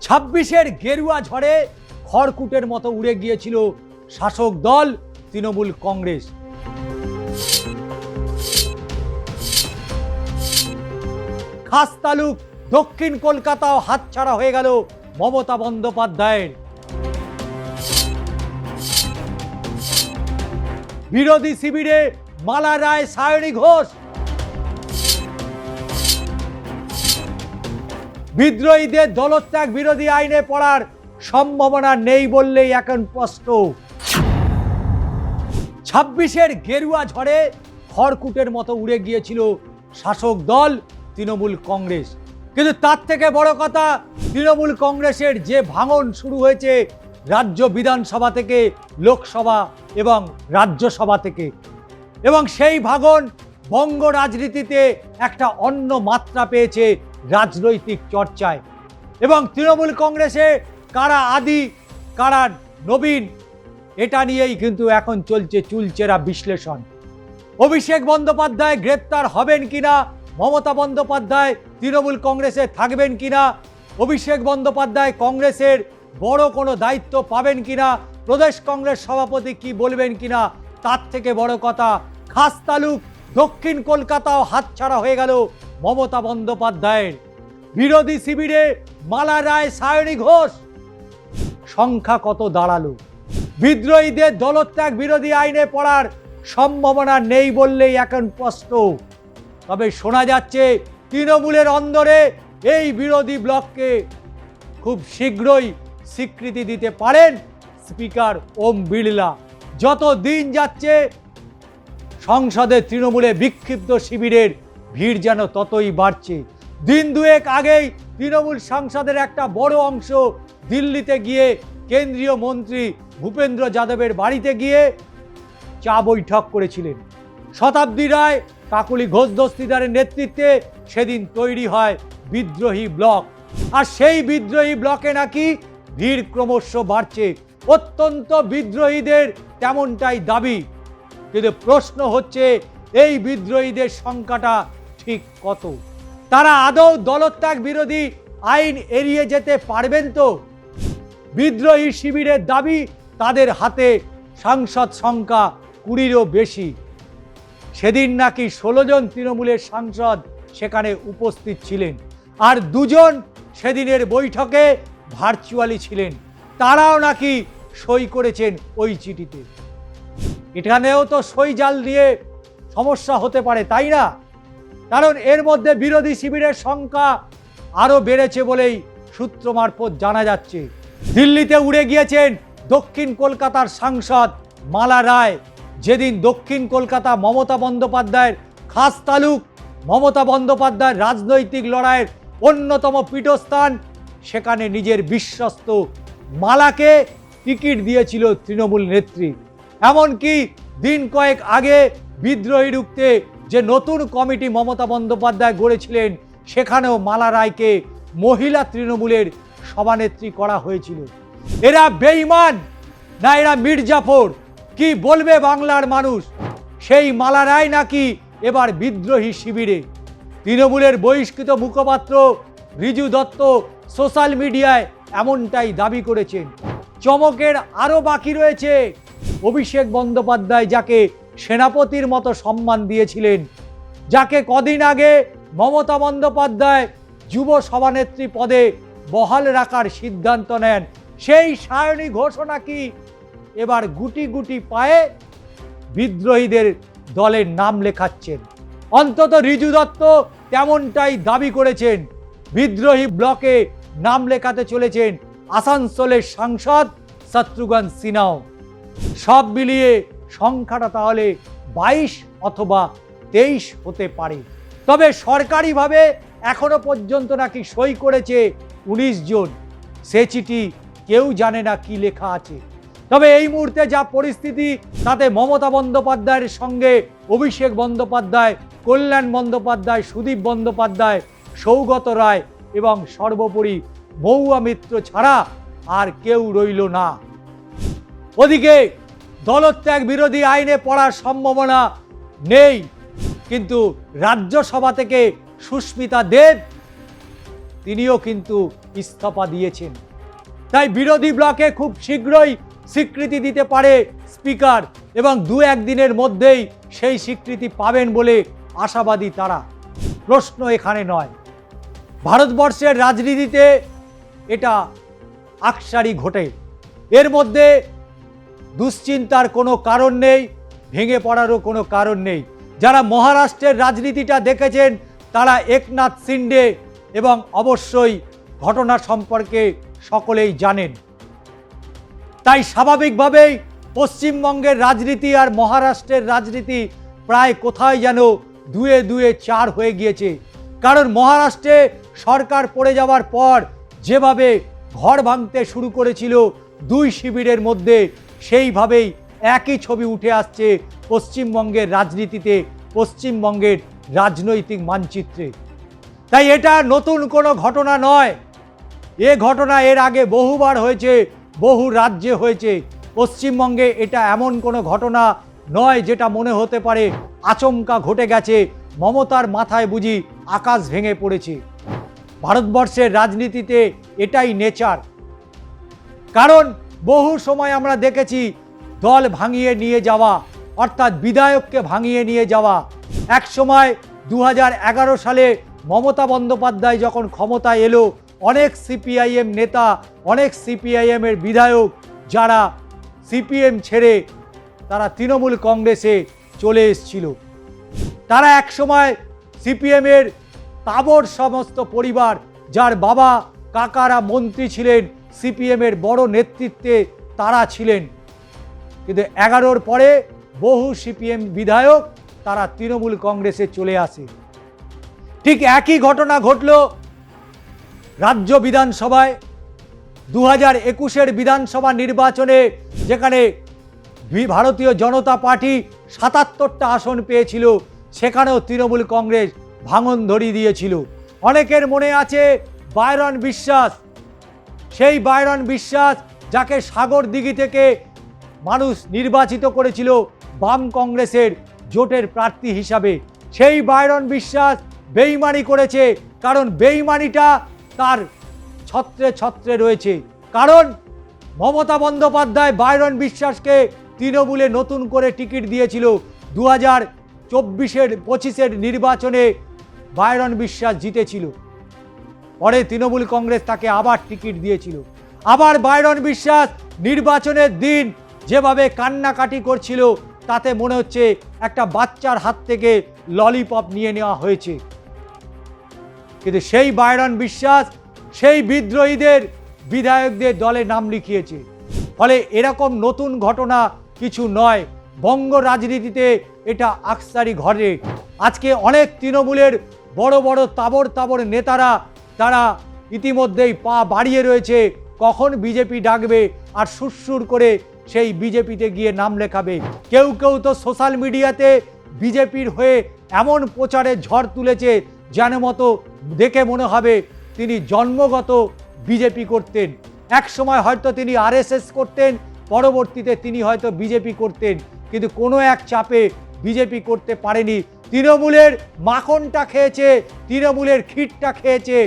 26-এর গেরুয়া ঝড়ে খড়কুটের মতো উড়ে গিয়েছিল শাসক দল তৃণমূল কংগ্রেস। খাস তালুক দক্ষিণ কলকাতাও হাতছাড়া হয়ে গেল মমতা বন্দ্যোপাধ্যায়ের। বিরোধী শিবিরে মালা রায়, সায়নী ঘোষ। বিদ্রোহীদের দলত্যাগ বিরোধী আইনে পড়ার সম্ভাবনা নেই বললেই এখন স্পষ্ট। 26-এর গেরুয়া ঝড়ে খড়কুটের মতো উড়ে গিয়েছিল শাসক দল তৃণমূল কংগ্রেস। কিন্তু তার থেকে বড় কথা, তৃণমূল কংগ্রেসের যে ভাঙন শুরু হয়েছে রাজ্য বিধানসভা থেকে, লোকসভা এবং রাজ্যসভা থেকে, এবং সেই ভাঙন বঙ্গ রাজনীতিতে একটা অন্য মাত্রা পেয়েছে রাজনৈতিক চর্চায়। এবং তৃণমূল কংগ্রেসে কারা আদি কারা নবীন, এটা নিয়েই কিন্তু এখন চলছে চুলচেরা বিশ্লেষণ। অভিষেক বন্দ্যোপাধ্যায় গ্রেপ্তার হবেন কিনা, মমতা বন্দ্যোপাধ্যায় তৃণমূল কংগ্রেসে থাকবেন কিনা, অভিষেক বন্দ্যোপাধ্যায় কংগ্রেসের বড় কোনো দায়িত্ব পাবেন কিনা, প্রদেশ কংগ্রেস সভাপতি কি বলবেন কিনা, তার থেকে বড় কথা খাস তালুক দক্ষিণ কলকাতাও হাতছাড়া হয়ে গেল মমতা বন্দ্যোপাধ্যায়ের। বিরোধী শিবিরে মালা রায়, সায়নী ঘোষ। সংখ্যা কত দাঁড়ালো? বিদ্রোহীদের দলত্যাগ বিরোধী আইনে পড়ার সম্ভাবনা নেই বললেই এখন স্পষ্ট। তবে শোনা যাচ্ছে তৃণমূলের অন্দরে এই বিরোধী ব্লককে খুব শীঘ্রই স্বীকৃতি দিতে পারেন স্পিকার ওম বিড়লা। যত দিন যাচ্ছে সংসদে তৃণমূলে বিক্ষিপ্ত শিবিরের ভিড় যেন ততই বাড়ছে। দিন দুয়েক আগেই তৃণমূল সাংসদের একটা বড় অংশ দিল্লিতে গিয়ে কেন্দ্রীয় মন্ত্রী ভূপেন্দ্র যাদবের বাড়িতে গিয়ে চা বৈঠক করেছিলেন। শতাব্দী রায়, কাকলি ঘোষ দস্তিদারের নেতৃত্বে সেদিন তৈরি হয় বিদ্রোহী ব্লক। আর সেই বিদ্রোহী ব্লকে নাকি ভিড় ক্রমশ বাড়ছে। অত্যন্ত বিদ্রোহীদের তেমনটাই দাবি। কিন্তু প্রশ্ন হচ্ছে এই বিদ্রোহীদের সংখ্যাটা ঠিক কত? তারা আদৌ দলত্যাগ বিরোধী আইন এড়িয়ে যেতে পারবেন তো? বিদ্রোহী শিবিরের দাবি তাদের হাতে সাংসদ সংখ্যা 20-এরও বেশি। সেদিন নাকি 16 জন তৃণমূলের সাংসদ সেখানে উপস্থিত ছিলেন, আর 2 জন সেদিনের বৈঠকে ভার্চুয়ালি ছিলেন। তারাও নাকি সই করেছেন ওই চিঠিতে। এখানেও তো সই জাল নিয়ে সমস্যা হতে পারে, তাই না? কারণ এর মধ্যে বিরোধী শিবিরের সংখ্যা আরও বেড়েছে বলেই সূত্র মারফত জানা যাচ্ছে। দিল্লিতে উড়ে গিয়েছেন দক্ষিণ কলকাতার সাংসদ মালা রায়। যেদিন দক্ষিণ কলকাতা মমতা বন্দ্যোপাধ্যায়ের খাস তালুক, মমতা বন্দ্যোপাধ্যায়ের রাজনৈতিক লড়াইয়ের অন্যতম পীঠস্থান, সেখানে নিজের বিশ্বস্ত মালাকে টিকিট দিয়েছিল তৃণমূল নেত্রী। এমনকি দিন কয়েক আগে বিদ্রোহী রুখতে যে নতুন কমিটি মমতা বন্দ্যোপাধ্যায় গড়েছিলেন, সেখানেও মালা রায়কে মহিলা তৃণমূলের সভানেত্রী করা হয়েছিল। এরা বেঈমান না এরা মির্জাফর? কি বলবে বাংলার মানুষ? সেই মালা রায় নাকি এবার বিদ্রোহী শিবিরে। তৃণমূলের বহিষ্কৃত মুখপাত্র রিজু দত্ত সোশ্যাল মিডিয়ায় এমনটাই দাবি করেছেন। চমকের আরও বাকি রয়েছে। অভিষেক বন্দ্যোপাধ্যায় যাকে সেনাপতির মতো সম্মান দিয়েছিলেন, যাকে কদিন আগে মমতা বন্দ্যোপাধ্যায় যুব সভানেত্রী পদে বহাল রাখার সিদ্ধান্ত নেন, সেই সায়নী ঘোষ নাকি এবার গুটি গুটি পায়ে বিদ্রোহীদের দলের নাম লেখাচ্ছেন। অন্তত রিজু দত্ত তেমনটাই দাবি করেছেন। বিদ্রোহী ব্লকে নাম লেখাতে চলেছেন আসানসোলের সাংসদ শত্রুঘ্ন সিনহাও। সব মিলিয়ে সংখ্যাটা তাহলে 22 অথবা 23 হতে পারে। তবে সরকারিভাবে এখনো পর্যন্ত নাকি সই করেছে 19 জন। সে চিঠি কেউ জানে না কি লেখা আছে। তবে এই মুহূর্তে যা পরিস্থিতি, তাতে মমতা বন্দ্যোপাধ্যায়ের সঙ্গে অভিষেক বন্দ্যোপাধ্যায়, কল্যাণ বন্দ্যোপাধ্যায়, সুদীপ বন্দ্যোপাধ্যায়, সৌগত রায় এবং সর্বোপরি মহুয়া মিত্র ছাড়া আর কেউ রইল না। ওদিকে দলত্যাগ বিরোধী আইনে পড়ার সম্ভাবনা নেই, কিন্তু রাজ্যসভা থেকে সুস্মিতা দেব তিনিও কিন্তু ইস্তফা দিয়েছেন। তাই বিরোধী ব্লকে খুব শীঘ্রই স্বীকৃতি দিতে পারে স্পিকার এবং দু একদিনের মধ্যেই সেই স্বীকৃতি পাবেন বলে আশাবাদী তারা। প্রশ্ন এখানে নয়, ভারতবর্ষের রাজনীতিতে এটা আকসারি ঘটে, এর মধ্যে দুশ্চিন্তার কোনো কারণ নেই, ভেঙে পড়ারও কোনো কারণ নেই। যারা মহারাষ্ট্রের রাজনীতিটা দেখেছেন তারা একনাথ শিন্ডে এবং অবশ্যই ঘটনা সম্পর্কে সকলেই জানেন। তাই স্বাভাবিকভাবেই পশ্চিমবঙ্গের রাজনীতি আর মহারাষ্ট্রের রাজনীতি প্রায় কোথায় যেন দুয়ে দুয়ে চার হয়ে গিয়েছে। কারণ মহারাষ্ট্রে সরকার পড়ে যাওয়ার পর যেভাবে ঘর ভাঙতে শুরু করেছিল দুই শিবিরের মধ্যে, সেইভাবেই একই ছবি উঠে আসছে পশ্চিমবঙ্গের রাজনীতিতে, পশ্চিমবঙ্গের রাজনৈতিক মানচিত্রে। তাই এটা নতুন কোনো ঘটনা নয়, এ ঘটনা এর আগে বহুবার হয়েছে, বহু রাজ্যে হয়েছে। পশ্চিমবঙ্গে এটা এমন কোনো ঘটনা নয় যেটা মনে হতে পারে আচমকা ঘটে গেছে, মমতার মাথায় বুঝি আকাশ ভেঙে পড়েছে। ভারতবর্ষের রাজনীতিতে এটাই নেচার। কারণ বহু সময় আমরা দেখেছি দল ভাঙিয়ে নিয়ে যাওয়া, অর্থাৎ বিধায়ককে ভাঙিয়ে নিয়ে যাওয়া। এক সময় 2011 সালে মমতা বন্দ্যোপাধ্যায় যখন ক্ষমতায় এলো, অনেক সিপিআইএম নেতা, অনেক সিপিআইএমের বিধায়ক যারা সিপিএম ছেড়ে তারা তৃণমূল কংগ্রেসে চলে এসেছিল, তারা এক সময় সিপিএমের তাবড় সমস্ত পরিবার, যার বাবা কাকারা মন্ত্রী ছিলেন, সিপিএমের বড় নেতৃত্বে তারা ছিলেন। কিন্তু 11-র পরে বহু সিপিএম বিধায়ক তারা তৃণমূল কংগ্রেসে চলে আসে। ঠিক একই ঘটনা ঘটল রাজ্য বিধানসভায় 2021-এর বিধানসভা নির্বাচনে, যেখানে ভারতীয় জনতা পার্টি 77টা আসন পেয়েছিল, সেখানেও তৃণমূল কংগ্রেস ভাঙন ধরিয়ে দিয়েছিল। অনেকের মনে আছে বাইরন বিশ্বাস, সেই বাইরন বিশ্বাস যাকে সাগরদিঘি থেকে মানুষ নির্বাচিত করেছিল বাম কংগ্রেসের জোটের প্রার্থী হিসাবে। সেই বাইরন বিশ্বাস বেইমানি করেছে, কারণ বেইমানিটা তার ছত্রে ছত্রে রয়েছে। কারণ মমতা বন্দ্যোপাধ্যায় বাইরন বিশ্বাসকে তৃণমূলে নতুন করে টিকিট দিয়েছিল 2024-25-এর নির্বাচনে। বাইরন বিশ্বাস জিতেছিল, পরে তৃণমূল কংগ্রেস তাকে আবার টিকিট দিয়েছিল। আবার বাইরন বিশ্বাস নির্বাচনের দিন যেভাবে কান্নাকাটি করছিল, তাতে মনে হচ্ছে একটা বাচ্চার হাত থেকে ললিপপ নিয়ে নেওয়া হয়েছে। কিন্তু সেই বাইরন বিশ্বাস সেই বিদ্রোহীদের বিধায়কদের দলে নাম লিখিয়েছে। ফলে এরকম নতুন ঘটনা কিছু নয়, বঙ্গ রাজনীতিতে এটা আকসারি ঘটে। আজকে অনেক তৃণমূলের বড় বড় তাবড় তাবড় নেতারা তারা ইতিমধ্যেই পা বাড়িয়ে রয়েছে, কখন বিজেপি ডাকবে আর সুরসুর করে সেই বিজেপিতে গিয়ে নাম লেখাবে। কেউ কেউ তো সোশ্যাল মিডিয়াতে বিজেপির হয়ে এমন প্রচারের ঝড় তুলেছে যেন মতো দেখে মনে হবে তিনি জন্মগত বিজেপি করতেন। এক সময় হয়তো তিনি আরএসএস করতেন, পরবর্তীতে তিনি হয়তো বিজেপি করতেন, কিন্তু কোনো এক চাপে বিজেপি করতে পারেনি। তৃণমূলের মাখনটা খেয়েছে, তৃণমূলের ক্ষীরটা খেয়েছে।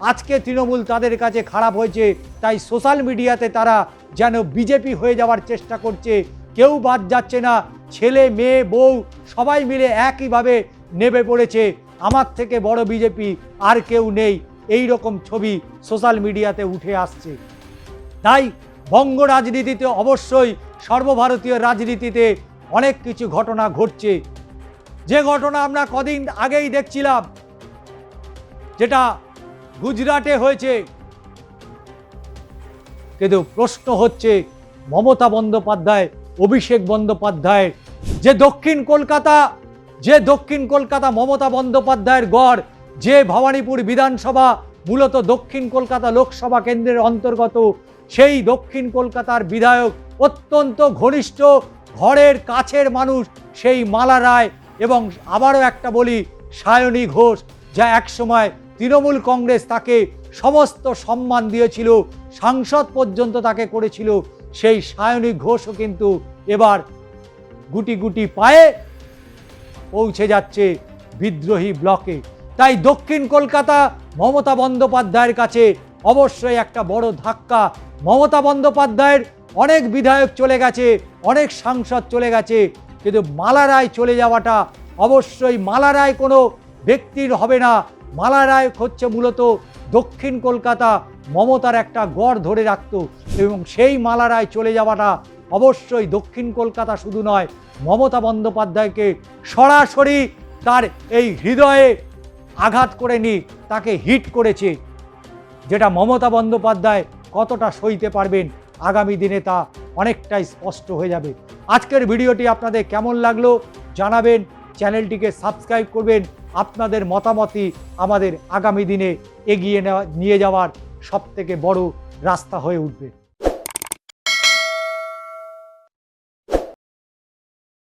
আজকে তৃণমূল তাদের কাছে খারাপ হয়েছে, তাই সোশ্যাল মিডিয়াতে তারা যেন বিজেপি হয়ে যাওয়ার চেষ্টা করছে। কেউ বাদ যাচ্ছে না, ছেলে মেয়ে বউ সবাই মিলে একইভাবে নেমে পড়েছে, আমার থেকে বড় বিজেপি আর কেউ নেই, এই রকম ছবি সোশ্যাল মিডিয়াতে উঠে আসছে। তাই বঙ্গ রাজনীতিতে অবশ্যই সর্বভারতীয় রাজনীতিতে অনেক কিছু ঘটনা ঘটছে। যে ঘটনা আমরা কদিন আগেই দেখছিলাম, যেটা গুজরাটে হয়েছে, কিন্তু প্রশ্ন হচ্ছে মমতা বন্দ্যোপাধ্যায়, অভিষেক বন্দ্যোপাধ্যায় যে দক্ষিণ কলকাতা মমতা বন্দ্যোপাধ্যায়ের গড়, যে ভবানীপুর বিধানসভা মূলত দক্ষিণ কলকাতা লোকসভা কেন্দ্রের অন্তর্গত, সেই দক্ষিণ কলকাতার বিধায়ক অত্যন্ত ঘনিষ্ঠ ঘরের কাছের মানুষ সেই মালা রায়, এবং আবারও একটা বলি সায়নী ঘোষ, যা একসময় তৃণমূল কংগ্রেস তাকে সমস্ত সম্মান দিয়েছিল, সাংসদ পর্যন্ত তাকে করেছিল। সেই সায়নী ঘোষও কিন্তু এবার গুটি গুটি পায়ে পৌঁছে যাচ্ছে বিদ্রোহী ব্লকে। তাই দক্ষিণ কলকাতা মমতা বন্দ্যোপাধ্যায়ের কাছে অবশ্যই একটা বড় ধাক্কা। মমতা বন্দ্যোপাধ্যায়ের অনেক বিধায়ক চলে গেছে, অনেক সাংসদ চলে গেছে, কিন্তু মালা রায় চলে যাওয়াটা অবশ্যই, মালা রায় কোনো ব্যক্তির হবে না। মালা রায় হচ্ছে মূলত দক্ষিণ কলকাতা মমতার একটা গড় ধরে রাখত, এবং সেই মালা রায় চলে যাওয়াটা অবশ্যই দক্ষিণ কলকাতা শুধু নয়, মমতা বন্দ্যোপাধ্যায়কে সরাসরি তার এই হৃদয়ে আঘাত করেনি, তাকে হিট করেছে, যেটা মমতা বন্দ্যোপাধ্যায় কতটা সইতে পারবেন আগামী দিনে তা অনেকটাই স্পষ্ট হয়ে যাবে। আজকের ভিডিওটি আপনাদের কেমন লাগলো জানাবেন, চ্যানেলটিকে সাবস্ক্রাইব করবেন। আপনাদের মতামতই আমাদের আগামী দিনে এগিয়ে নিয়ে যাওয়ার সবথেকে বড় রাস্তা হয়ে উঠবে।